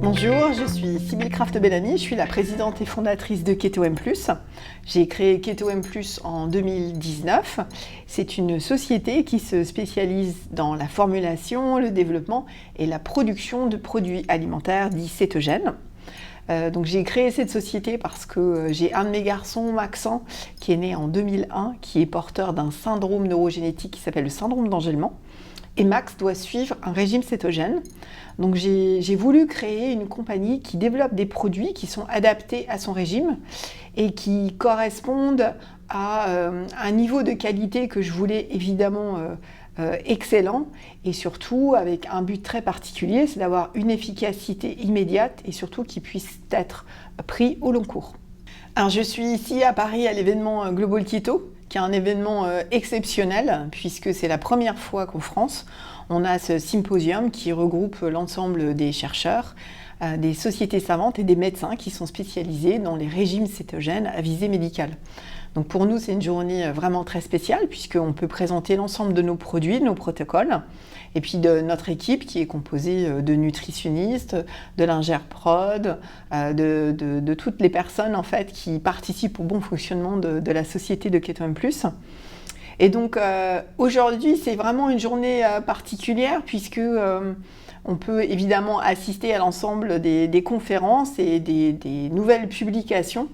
Bonjour, je suis Sybille Craft-Bellamy, je suis la présidente et fondatrice de Keto M+. J'ai créé Keto M+ en 2019. C'est une société qui se spécialise dans la formulation, le développement et la production de produits alimentaires dits cétogènes. Donc j'ai créé cette société parce que j'ai un de mes garçons, Maxent, qui est né en 2001, qui est porteur d'un syndrome neurogénétique qui s'appelle le syndrome d'Angelman. Et Max doit suivre un régime cétogène. Donc j'ai voulu créer une compagnie qui développe des produits qui sont adaptés à son régime et qui correspondent à un niveau de qualité que je voulais évidemment excellent et surtout avec un but très particulier, c'est d'avoir une efficacité immédiate et surtout qui puisse être pris au long cours. Alors je suis ici à Paris à l'événement Global Keto, qui est un événement exceptionnel puisque c'est la première fois qu'en France on a ce symposium qui regroupe l'ensemble des chercheurs, des sociétés savantes et des médecins qui sont spécialisés dans les régimes cétogènes à visée médicale. Donc pour nous c'est une journée vraiment très spéciale puisqu'on peut présenter l'ensemble de nos produits, de nos protocoles et puis de notre équipe qui est composée de nutritionnistes, de l'ingénieur prod, de toutes les personnes en fait qui participent au bon fonctionnement de la société de Keto M+. Et donc aujourd'hui c'est vraiment une journée particulière puisque on peut évidemment assister à l'ensemble des conférences et des nouvelles publications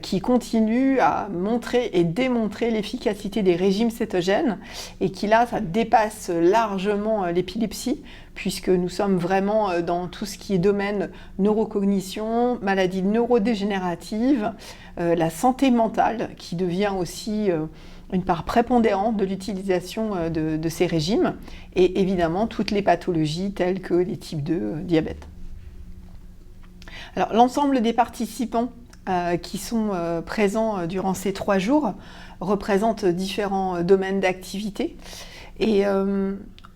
qui continuent à montrer et démontrer l'efficacité des régimes cétogènes et qui là, ça dépasse largement l'épilepsie puisque nous sommes vraiment dans tout ce qui est domaine neurocognition, maladies neurodégénératives, la santé mentale qui devient aussi une part prépondérante de l'utilisation de ces régimes et évidemment toutes les pathologies telles que les types 2 diabète. Alors l'ensemble des participants qui sont présents durant ces 3 jours représentent différents domaines d'activité et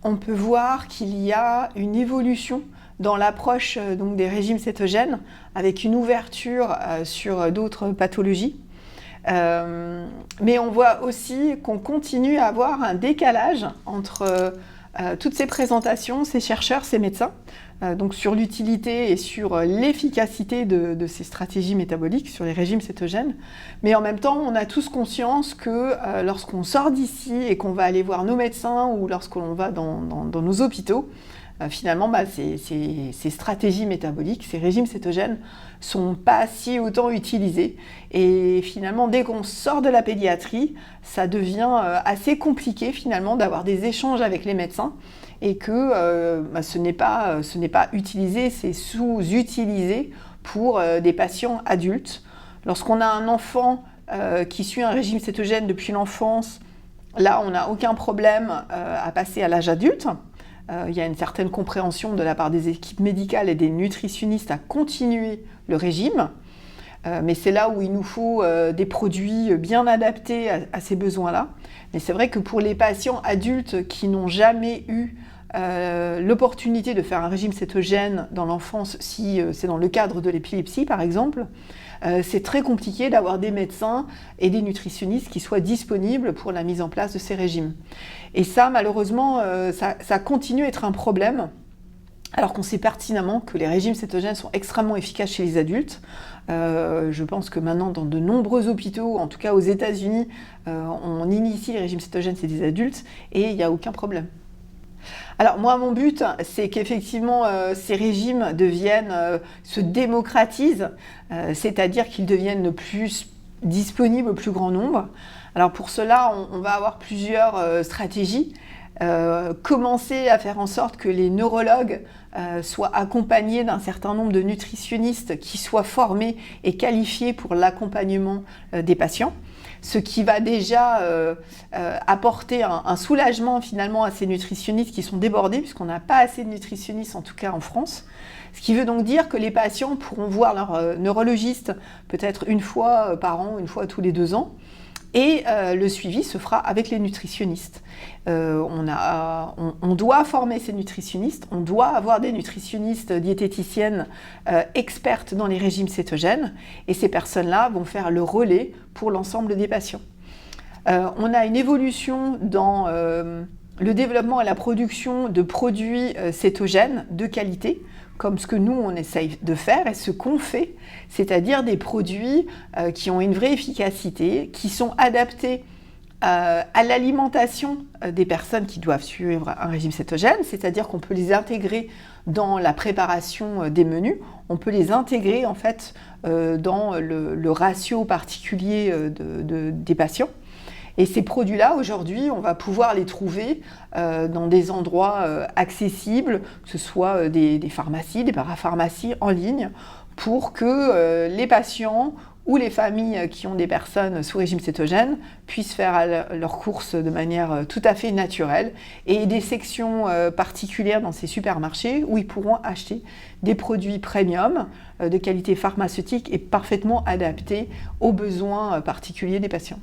on peut voir qu'il y a une évolution dans l'approche donc des régimes cétogènes avec une ouverture sur d'autres pathologies. Mais on voit aussi qu'on continue à avoir un décalage entre toutes ces présentations, ces chercheurs, ces médecins, donc sur l'utilité et sur l'efficacité de ces stratégies métaboliques, sur les régimes cétogènes. Mais en même temps, on a tous conscience que lorsqu'on sort d'ici et qu'on va aller voir nos médecins ou lorsqu'on va dans nos hôpitaux, finalement, ces stratégies métaboliques, ces régimes cétogènes sont pas si autant utilisés. Et finalement, dès qu'on sort de la pédiatrie, ça devient assez compliqué finalement d'avoir des échanges avec les médecins et que ce n'est pas utilisé, c'est sous-utilisé pour des patients adultes. Lorsqu'on a un enfant qui suit un régime cétogène depuis l'enfance, là, on n'a aucun problème à passer à l'âge adulte. Il y a une certaine compréhension de la part des équipes médicales et des nutritionnistes à continuer le régime. Mais c'est là où il nous faut des produits bien adaptés à ces besoins-là. Mais c'est vrai que pour les patients adultes qui n'ont jamais eu l'opportunité de faire un régime cétogène dans l'enfance, si c'est dans le cadre de l'épilepsie par exemple, c'est très compliqué d'avoir des médecins et des nutritionnistes qui soient disponibles pour la mise en place de ces régimes. Et ça, malheureusement, ça continue à être un problème, alors qu'on sait pertinemment que les régimes cétogènes sont extrêmement efficaces chez les adultes. Je pense que maintenant, dans de nombreux hôpitaux, en tout cas aux États-Unis, on initie les régimes cétogènes chez des adultes et il n'y a aucun problème. Alors moi, mon but, c'est qu'effectivement ces régimes se démocratisent, c'est-à-dire qu'ils deviennent plus disponibles au plus grand nombre. Alors pour cela, on va avoir plusieurs stratégies. Commencer à faire en sorte que les neurologues soient accompagnés d'un certain nombre de nutritionnistes qui soient formés et qualifiés pour l'accompagnement des patients. Ce qui va déjà apporter un soulagement finalement à ces nutritionnistes qui sont débordés, puisqu'on n'a pas assez de nutritionnistes, en tout cas en France. Ce qui veut donc dire que les patients pourront voir leur neurologiste peut-être une fois par an, une fois tous les 2 ans, et le suivi se fera avec les nutritionnistes. On doit former ces nutritionnistes, on doit avoir des nutritionnistes diététiciennes expertes dans les régimes cétogènes et ces personnes-là vont faire le relais pour l'ensemble des patients. On a une évolution dans le développement et la production de produits cétogènes de qualité, comme ce que nous, on essaye de faire et ce qu'on fait, c'est-à-dire des produits qui ont une vraie efficacité, qui sont adaptés à l'alimentation des personnes qui doivent suivre un régime cétogène, c'est-à-dire qu'on peut les intégrer dans la préparation des menus, on peut les intégrer en fait dans le ratio particulier des patients. Et ces produits-là, aujourd'hui, on va pouvoir les trouver dans des endroits accessibles, que ce soit des pharmacies, des parapharmacies en ligne, pour que les patients ou les familles qui ont des personnes sous régime cétogène puissent faire leurs courses de manière tout à fait naturelle, et des sections particulières dans ces supermarchés où ils pourront acheter des produits premium de qualité pharmaceutique et parfaitement adaptés aux besoins particuliers des patients.